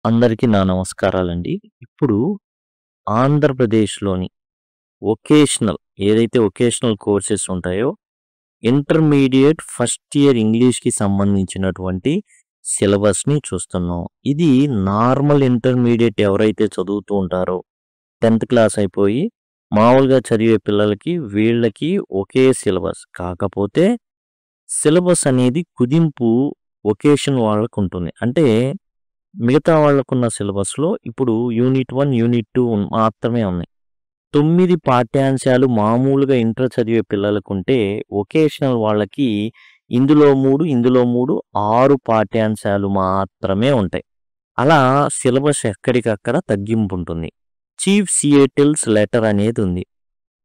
అందరికీ నా నమస్కారాలండి. ఇప్పుడు ఆంధ్రప్రదేశ్‌లోని వొకేషనల్ ఏదైతే వొకేషనల్ కోర్సెస్ ఉంటాయో, ఇంటర్మీడియేట్ ఫస్ట్ ఇయర్ ఇంగ్లీష్‌కి సంబంధించినటువంటి సిలబస్‌ని చూస్తున్నాం. ఇది నార్మల్ ఇంటర్మీడియేట్ ఎవరైతే చదువుతూ ఉంటారో 10థ్ క్లాస్ అయిపోయి మామూలుగా చదివే పిల్లలకి, వీళ్ళకి ఒకే సిలబస్. కాకపోతే సిలబస్ అనేది కుదింపు వొకేషన్ వాళ్ళకుంటుంది. అంటే మిగతా వాళ్ళకున్న సిలబస్‌లో ఇప్పుడు యూనిట్ 1, యూనిట్ 2 మాత్రమే ఉన్నాయి. 9 పాఠ్యాంశాలు మామూలుగా ఇంటర్ చదివే పిల్లలకుంటే, వొకేషనల్ వాళ్ళకి ఇందులో 3, ఇందులో 3 6 పాఠ్యాంశాలు మాత్రమే ఉంటాయి. అలా సిలబస్ ఎక్కడికక్కడ తగ్గింపుంటుంది. చీఫ్ సియాటిల్స్ లెటర్ అనేదుంది.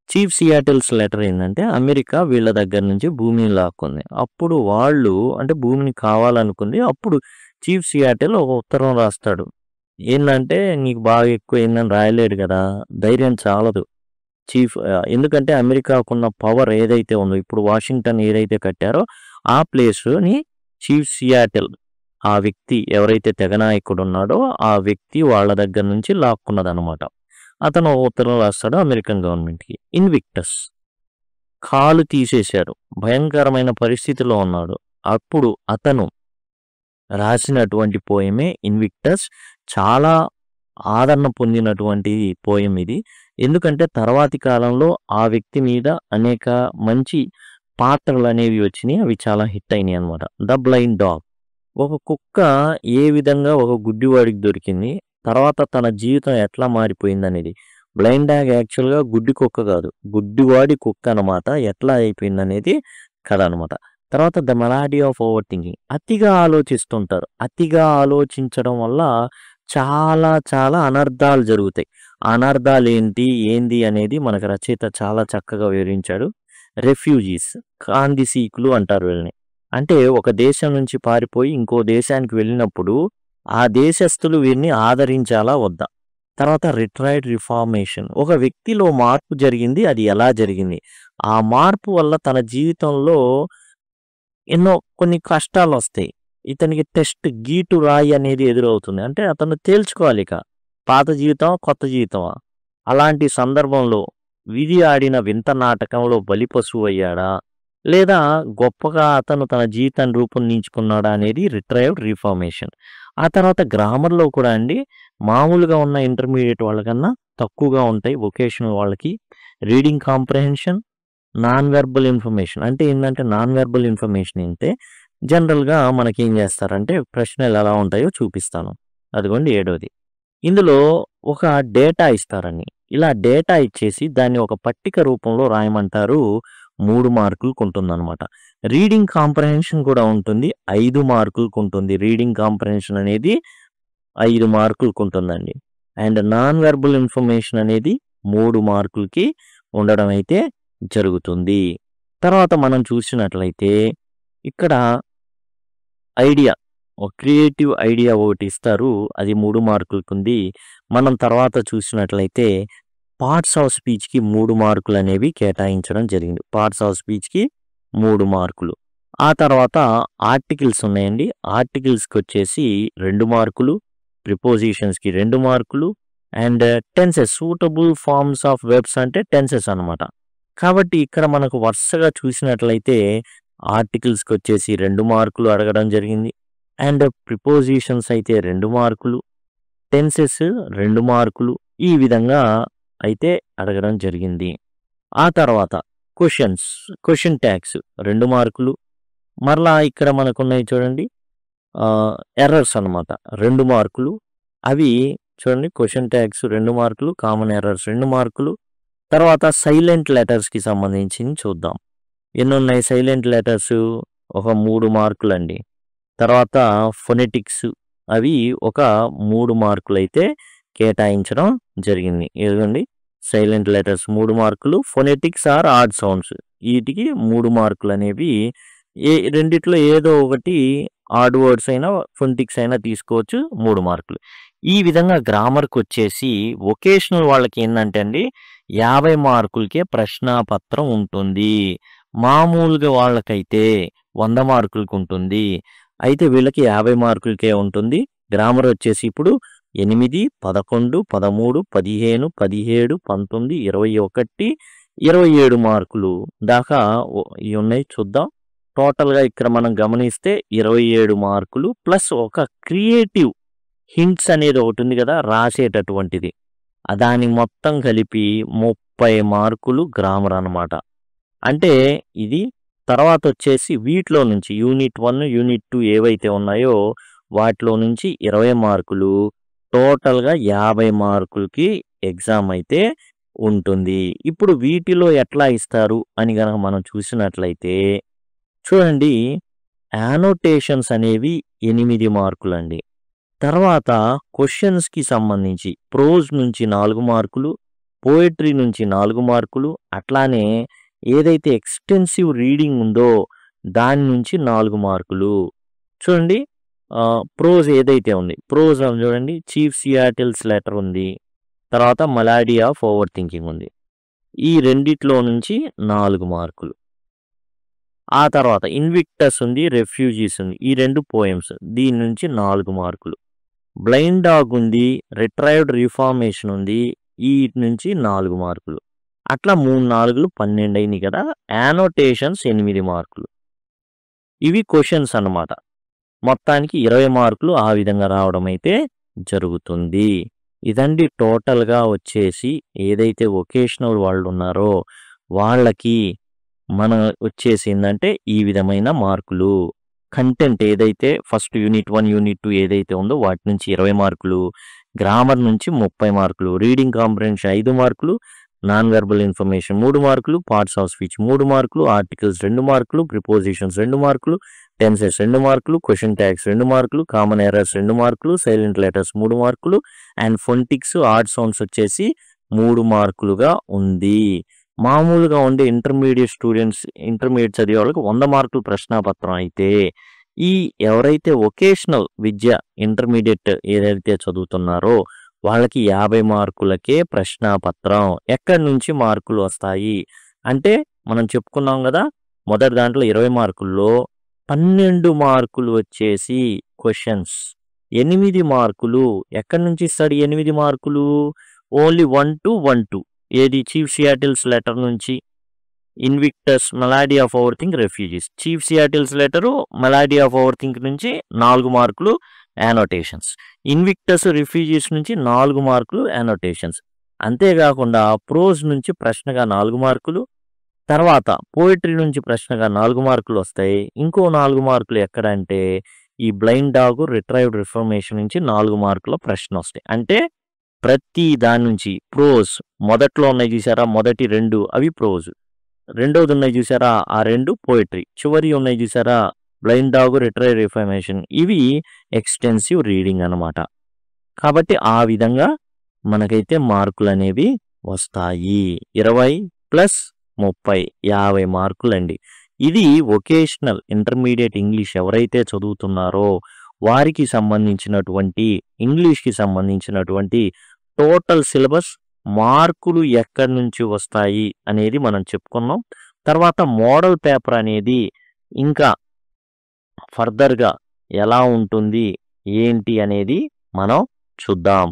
చీఫ్ సియాటిల్స్ లెటర్ ఏందంటే, అమెరికా వీళ్ళ దగ్గర నుంచి భూమిని లాక్కుంది. అప్పుడు వాళ్ళు అంటే భూమిని కావాలనుకుంది. అప్పుడు చీఫ్ సియాటిల్ ఒక ఉత్తరం రాస్తాడు. ఏందంటే, నీకు బాగా ఎక్కువయిందని రాయలేడు గదా! ధైర్యం చాలదు. ఎందుకంటే అమెరికాకున్న పవర్ ఏదైతే ఉందో, ఇప్పుడు వాషింగ్టన్ ఏదైతే కట్టారో, ఆ ప్లేస్‌ని చీఫ్ సియాటిల్ ఆ వ్యక్తి ఎవరైతే తెగ నాయకుడున్నాడో, ఆ వ్యక్తి వాళ్ళ దగ్గర నుంచి లాక్కున్నదనమాట. అతను ఓ ఉత్తరం రాస్తాడు అమెరికన్ గవర్నమెంట్‌కి. ఇన్విక్టస్ కాలు తీసేశారు. భయంకరమైన పరిస్థితిలో ఉన్నాడు. అప్పుడు అతను రాసినటువంటి పోయమే ఇన్విక్టస్. చాలా ఆదరణ పొందినటువంటి పోయమ్ ఇది. ఎందుకంటే తర్వాతి కాలంలో ఆ వ్యక్తి మీద అనేక మంచి పాత్రలనేవి వచ్చినియి. అవి చాలా హిట్ అయినియనమాట. 'ద బ్లైండ్ డాగ్' ఒక కుక్క ఏ విధంగా ఒక గుడ్డివాడికి దొరికింది. తర్వాత తన జీవితం ఎట్లా మారిపోయిందనేది. బ్లైండ్ డాగ్ యాక్చువల్‌గా గుడ్డి కుక్క కాదు. గుడ్డివాడి కుక్క అనమాట. ఎట్లా అయిపోయిందనేది కథ అనమాట. తర్వాత 'ద మెలాడీ ఆఫ్ ఓవర్ థింకింగ్' అతిగా ఆలోచిస్తుంటారు. అతిగా ఆలోచించడం వల్ల చాలా అనర్థాలు జరుగుతాయి. ఆ అనర్థాలేంటి, ఏంది అనేది మనకు రచయిత చాలా చక్కగా వివరించాడు. రెఫ్యూజీస్ కాందిశీకులు అంటారు వీళ్ళని. అంటే ఒక దేశం నుంచి పారిపోయి ఇంకో దేశానికి వెళ్ళినప్పుడు, ఆ దేశస్థులు వీరిని ఆదరించాలా వద్దా? తర్వాత రిట్రైడ్ రిఫార్మేషన్ ఒక వ్యక్తిలో మార్పు జరిగింది. అది ఎలా జరిగింది? ఆ మార్పు వల్ల తన జీవితంలో కొన్ని కష్టాలొస్తాయి. ఇతనికి టెస్ట్ గీటు రాయి అనేది ఎదురవుతుంది. అంటే అతను తేల్చుకోవాలిక. పాత జీవితమా? కొత్త జీవితమా? అలాంటి సందర్భంలో విధి ఆడిన వింత నాటకంలో బలిపశువయ్యాడా? లేదా గొప్పగా అతను తన జీవితాన్ని రూపొందించుకున్నాడా అనేది రిట్రైవ్డ్ రిఫార్మేషన్. ఆ తర్వాత గ్రామర్‌లో కూడా అండి మామూలుగా ఉన్న ఇంటర్మీడియేట్ వాళ్ళకన్నా తక్కువగా ఉంటాయి వొకేషనల్ వాళ్ళకి. Reading comprehension, non verbal information. అంటే ఏందంటే నాన్ వెర్బల్ ఇన్ఫర్మేషన్ అంటే జనరల్‌గా మనకేం చేస్తారంటే ప్రశ్నలు ఎలా ఉంటాయో చూపిస్తాను. అదిగోండి ఏడోది. ఇందులో ఒక డేటా ఇస్తారండి. ఇలా డేటా ఇచ్చేసి దాన్ని ఒక పట్టిక రూపంలో రాయమంటారు. 3 మార్కులకుంటుందనమాట. రీడింగ్ కాంప్రిహెన్షన్ కూడా ఉంటుంది. 5 మార్కులకుంటుంది. రీడింగ్ కాంప్రిహెన్షన్ అనేది 5 మార్కులకుంటుందండి. అండ్ నాన్ వెర్బల్ ఇన్ఫర్మేషన్ అనేది 3 మార్కులకి ఉండడం అయితే జరుగుతుంది. తర్వాత మనం చూసినట్లయితే ఇక్కడ ఐడియా ఒక క్రియేటివ్ ఐడియా ఒకటి ఇస్తారు. అది 3 మార్కులకుంది. మనం తర్వాత చూసినట్లయితే పార్ట్స్ ఆఫ్ స్పీచ్‌కి 3 మార్కులనేవి కేటాయించడం జరిగింది. పార్ట్స్ ఆఫ్ స్పీచ్‌కి 3 మార్కులు. ఆ తర్వాత ఆర్టికల్స్ ఉన్నాయండి. ఆర్టికల్స్‌కొచ్చేసి 2 మార్కులు, ప్రిపోజిషన్స్‌కి 2 మార్కులు and tenses suitable forms of verbs అంటే టెన్సెస్ అనమాట. కాబట్టి ఇక్కడ మనకు వరుసగా చూసినట్లయితే ఆర్టికల్స్‌కొచ్చేసి 2 మార్కులు అడగడం జరిగింది. అండ్ ప్రిపోజిషన్స్ అయితే 2 మార్కులు, టెన్సెస్ 2 మార్కులు ఈ విధంగా అయితే అడగడం జరిగింది. ఆ తర్వాత క్వెషన్ ట్యాగ్స్ 2 మార్కులు. మరలా ఇక్కడ మనకున్నయి చూడండి ఎర్రర్స్ అనమాట. 2 మార్కులు. అవి చూడండి క్వెషన్ ట్యాగ్స్ 2 మార్కులు, కామన్ ఎర్రర్స్ 2 మార్కులు. తర్వాత సైలెంట్ లెటర్స్‌కి సంబంధించింది చూద్దాం. ఎన్నున్నాయి సైలెంట్ లెటర్సు? ఒక 3 మార్కులండి. తర్వాత ఫొనెటిక్స్ అవి ఒక 3 మార్కులైతే కేటాయించడం జరిగింది. ఇదిగోండి సైలెంట్ లెటర్స్ 3 మార్కులు, ఫొనెటిక్స్ ఆర్ ఆడ్ సౌండ్స్ వీటికి 3 మార్కులనేవి రెండిట్లో ఏదో ఒకటి ఆడ్ వర్డ్స్ అయినా, ఫొనెటిక్స్ అయినా తీసుకోవచ్చు 3 మార్కులు. ఈ విధంగా గ్రామర్‌కొచ్చేసి వొకేషనల్ వాళ్ళకేందంటే అండి 50 మార్కులకే ప్రశ్నాపత్రం ఉంటుంది. మామూలుగా వాళ్ళకైతే 100 మార్కులకుంటుంది. అయితే వీళ్ళకి 50 మార్కులకే ఉంటుంది. గ్రామర్ వచ్చేసి ఇప్పుడు 8, 11, 13, 15, 17, 19, 21, 27 మార్కులు దాకా ఇవి ఉన్నాయి. చూద్దాం. టోటల్గా ఇక్కడ మనం గమనిస్తే 27 మార్కులు ప్లస్ ఒక క్రియేటివ్ హింట్స్ అనేది ఒకటి ఉంది కదా, రాసేటటువంటిది. దాని మొత్తం కలిపి 30 మార్కులు గ్రామర్ అన్నమాట. అంటే ఇది తర్వాత వచ్చేసి వీటిలో నుంచి యూనిట్ 1, యూనిట్ 2 ఏవైతే ఉన్నాయో వాటిలో నుంచి 20 మార్కులు, టోటల్గా 50 మార్కులకి ఎగ్జామ్ అయితే ఉంటుంది. ఇప్పుడు వీటిలో ఎట్లా ఇస్తారు అని కనుక మనం చూసినట్లయితే చూడండి, యానోటేషన్స్ అనేవి 8 మార్కులండి. తర్వాత క్వశ్చన్స్కి సంబంధించి ప్రోజ్ నుంచి 4 మార్కులు, పోయట్రీ నుంచి 4 మార్కులు, అట్లానే ఏదైతే ఎక్స్టెన్సివ్ రీడింగ్ ఉందో దాని నుంచి 4 మార్కులు. చూడండి, ప్రోజ్ ఏదైతే ఉంది, ప్రోజ్ చూడండి, చీఫ్ సియాటిల్స్ లెటర్ ఉంది, తర్వాత మలాడీ ఆఫ్ ఓవర్ థింకింగ్ ఉంది. ఈ రెండిట్లో నుంచి 4 మార్కులు. ఆ తర్వాత ఇన్విక్టస్ ఉంది, రెఫ్యూజీస్ ఉంది, ఈ 2 పోయమ్స్, దీని నుంచి 4 మార్కులు. బ్లైండ్ డాగ్ ఉంది, రిట్రైవ్డ్ రిఫార్మేషన్ ఉంది, ఈ నుంచి 4 మార్కులు. అట్లా 3, 4, 12 అయినాయి కదా. యానోటేషన్స్ 8 మార్కులు. ఇవి క్వశ్చన్స్ అన్నమాట. మొత్తానికి 20 మార్కులు ఆ విధంగా రావడం అయితే జరుగుతుంది. ఇదండి టోటల్గా వచ్చేసి ఏదైతే వొకేషనల్ వాళ్ళు ఉన్నారో వాళ్ళకి మన వచ్చేసి ఏంటంటే ఈ విధమైన మార్కులు. కంటెంట్ ఏదైతే ఫస్ట్ యూనిట్ 1, యూనిట్ 2 ఏదైతే ఉందో వాటి నుంచి 20 మార్కులు, గ్రామర్ నుంచి 30 మార్కులు, రీడింగ్ కాంప్రహెన్షన్ 5 మార్కులు, నాన్ వెర్బల్ ఇన్ఫర్మేషన్ 3 మార్కులు, పార్ట్స్ ఆఫ్ స్పీచ్ 3 మార్కులు, ఆర్టికల్స్ 2 మార్కులు, ప్రిపోజిషన్స్ 2 మార్కులు, టెన్సెస్ 2 మార్కులు, క్వశ్చన్ ట్యాగ్స్ 2 మార్కులు, కామన్ ఎర్రర్స్ 2 మార్కులు, సైలెంట్ లెటర్స్ 3 మార్కులు, అండ్ ఫొంటిక్స్ ఆడ్ సౌండ్స్ వచ్చేసి 3 మార్కులుగా ఉంది. మామూలుగా ఉండే ఇంటర్మీడియట్ చదివే వాళ్ళకి 100 మార్కులు ప్రశ్నాపత్రం అయితే ఈ ఎవరైతే వొకేషనల్ విద్య ఇంటర్మీడియట్ ఏదైతే చదువుతున్నారో వాళ్ళకి 50 మార్కులకే ప్రశ్నాపత్రం. ఎక్కడి నుంచి మార్కులు వస్తాయి అంటే మనం చెప్పుకున్నాం కదా, మొదటి దాంట్లో 20 మార్కుల్లో 12 మార్కులు వచ్చేసి క్వశ్చన్స్, 8 మార్కులు ఎక్కడి నుంచి ఇస్తాడు? 8 మార్కులు ఓన్లీ 1 to 1, ఏది చీఫ్ సియాటిల్స్ లెటర్ నుంచి, Invictus, melody of over think, refugees. Chief Seattle's letter, melody of over think నుంచి 4 మార్కులు యానోటేషన్స్, ఇన్విక్టస్, రిఫ్యూజీస్ నుంచి 4 మార్కులు యానోటేషన్స్. అంతేకాకుండా ప్రోజ్ నుంచి ప్రశ్నగా 4 మార్కులు, తర్వాత పోయిటరీ నుంచి ప్రశ్నగా 4 మార్కులు వస్తాయి. ఇంకో 4 మార్కులు ఎక్కడ అంటే ఈ బ్లైండ్ డాగ్, రిట్రైవ్డ్ రిఫర్మేషన్ నుంచి 4 మార్కుల ప్రశ్న వస్తాయి. అంటే ప్రతి దాని నుంచి ప్రోజ్ మొదట్లో ఉన్నాయి చూసారా, మొదటి 2 అవి ప్రోజ్, రెండోది ఉన్నాయి చూసారా ఆ 2 పోయిటరీ, చివరి ఉన్నాయి చూసారా బ్లైండ్ డాగ్, రిట్రైవ్డ్ రిఫర్మేషన్, ఇవి ఎక్స్టెన్సివ్ రీడింగ్ అన్నమాట. కాబట్టి ఆ విధంగా మనకైతే మార్కులు అనేవి వస్తాయి. 20 + 30 50 మార్కులండి. ఇది వొకేషనల్ ఇంటర్మీడియట్ ఇంగ్లీష్ ఎవరైతే చదువుతున్నారో వారికి సంబంధించినటువంటి ఇంగ్లీష్కి సంబంధించినటువంటి టోటల్ సిలబస్, మార్కులు ఎక్కడి నుంచి వస్తాయి అనేది మనం చెప్పుకున్నాం. తర్వాత మోడల్ పేపర్ అనేది ఇంకా ఫర్దర్గా ఎలా ఉంటుంది ఏంటి అనేది మనం చూద్దాం.